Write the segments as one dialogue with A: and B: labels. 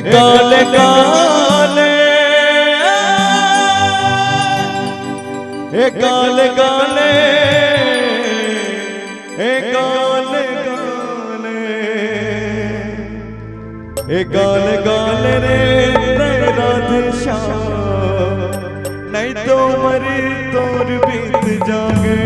A: काले काले काले काले काले काले काले काले रे राधे श्याम नहीं तो मरी तोर बीत जागे।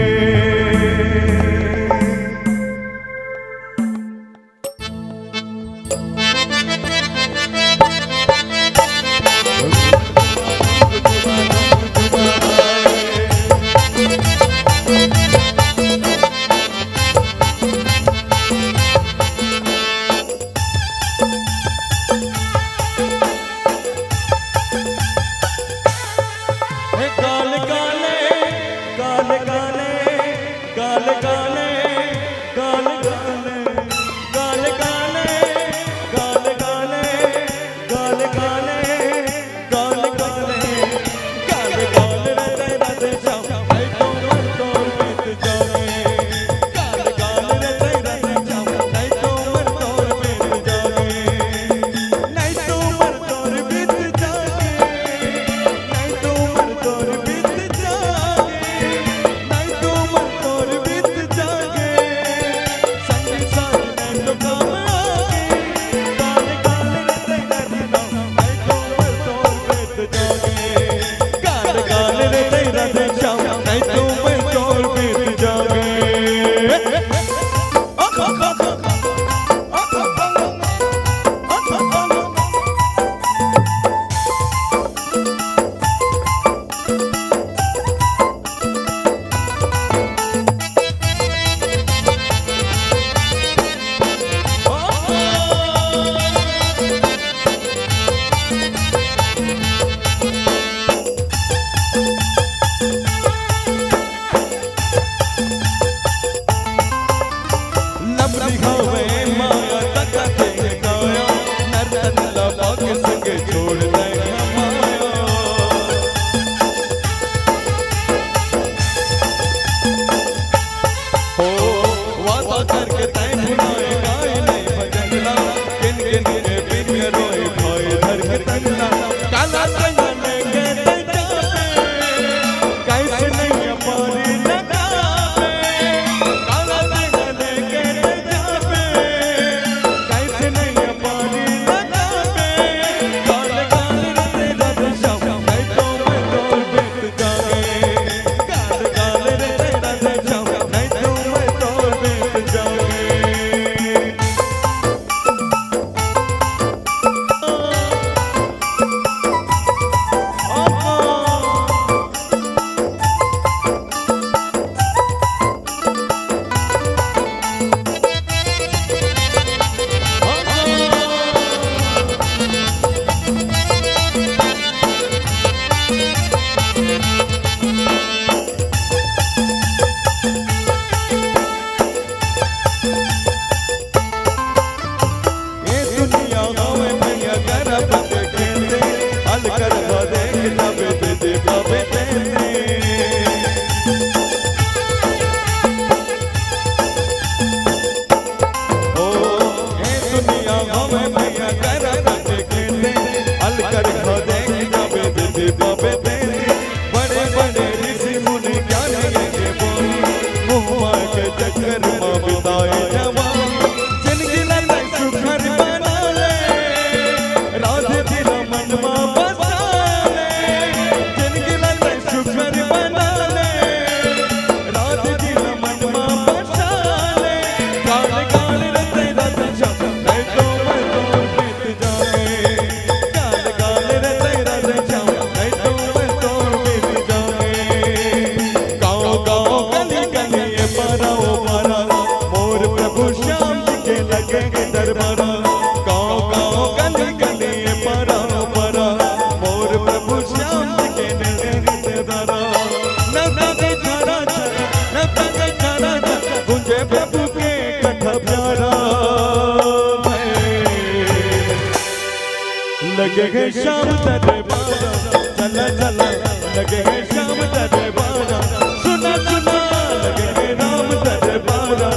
A: लगे है शाम दरबारा चला चला लगे है शाम दरबारा सुना सुना लगे है राम दरबारा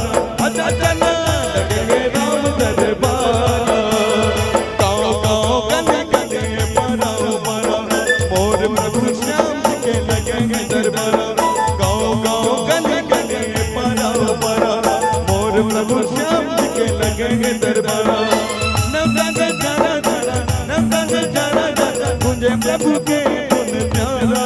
A: आजा चला लगे है राम दरबारा गाँव गाँव लगेंगे दरबारा, गाँव गाँव गली गली पारा पारा, मोर प्रभु श्याम जी के लगेंगे दरबारा। नवरंग जरा जरा, नवरंग जरा जरा, मुझे प्रभु के गुण प्यारा।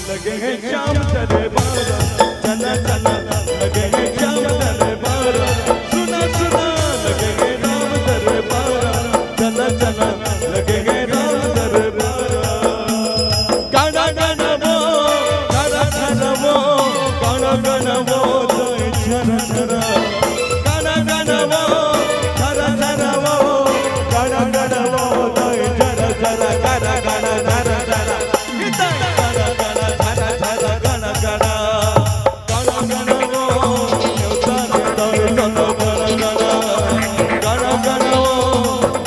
A: लगेंगे श्याम दरबारा, चला चला लगेंगे श्याम दरबारा, सुना सुना लगेंगे राम दरबारा, चला चला लगेंगे राम दरबारा। गाना गाना वो, गाना गाना वो, गाना गाना वो, जय झरा झरा, गाना गाना वो, झरा झरा वो, गाना गाना वो, जय झरा झरा, गाना गाना झरा झरा, गाना गाना झरा झरा, गाना गाना, गाना गाना वो, न्योता न्योता न्योता गाना गाना, गाना गाना वो,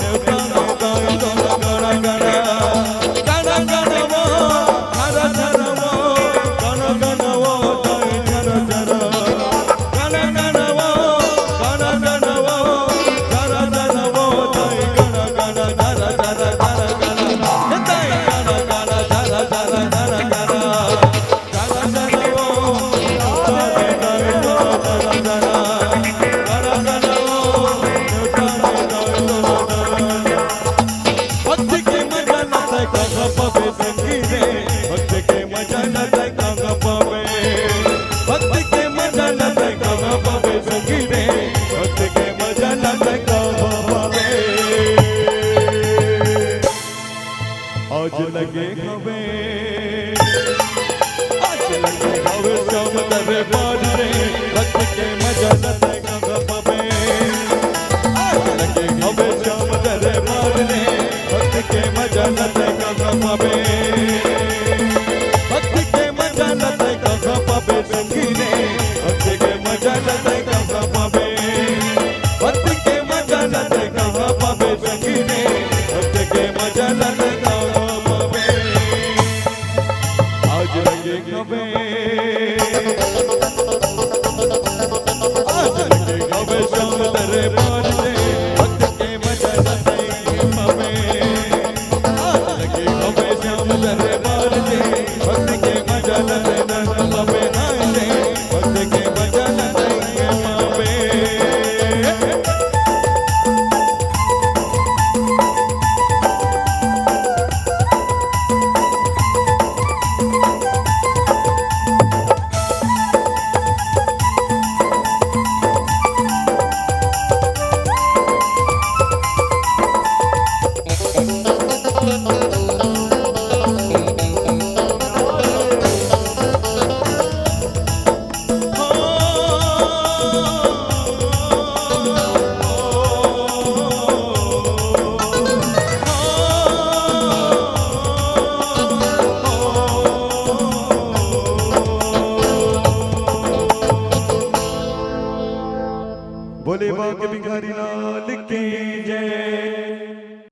A: न्योता न्योता न्योता गाना गाना, गाना गाना वो, झरा झरा वो, गाना गाना वो, जय झरा झरा, गाना गाना वो, गाना गाना वो, झरा झरा वो, जय गाना गाना झरा झरा झरा गाना, जय गाना गाना झरा झरा झरा गाना, गाना गाना वो, न्योता न्योता न्योता गाना गाना, गाना गाना वो, न्योता न्योता न्योता गाना। भक्ति के मजा न देखा पावे संगीते, भक्ति के मजा न देखा पावे, भक्ति के मजा न देखा पावे संगीते, भक्ति के मजा न देखा पावे। आज लगे हवे, आज लगे हवे श्याम दरबार रे, भक्ति के मजा न देखा पावे। आज लगे हवे श्याम दरबार रे, भक्ति के मजा न देखा पावे, भक्ति के मजा न देखा पावे संगीते, भक्ति के मजा न देखा पावे, भक्ति के मजा न देखा पावे संगीते, भक्ति के मजा न देखा पावे। आज लगे हवे, आज लगे हवे श्याम दरबार रे, भक्ति के मजा न देखा पावे। आज लगे हवे श्याम दरबार रे, भक्ति के मजा न देखा पावे, हाय रे, भक्ति के मजा न देखा पावे। बोले बांके बिहारी लाल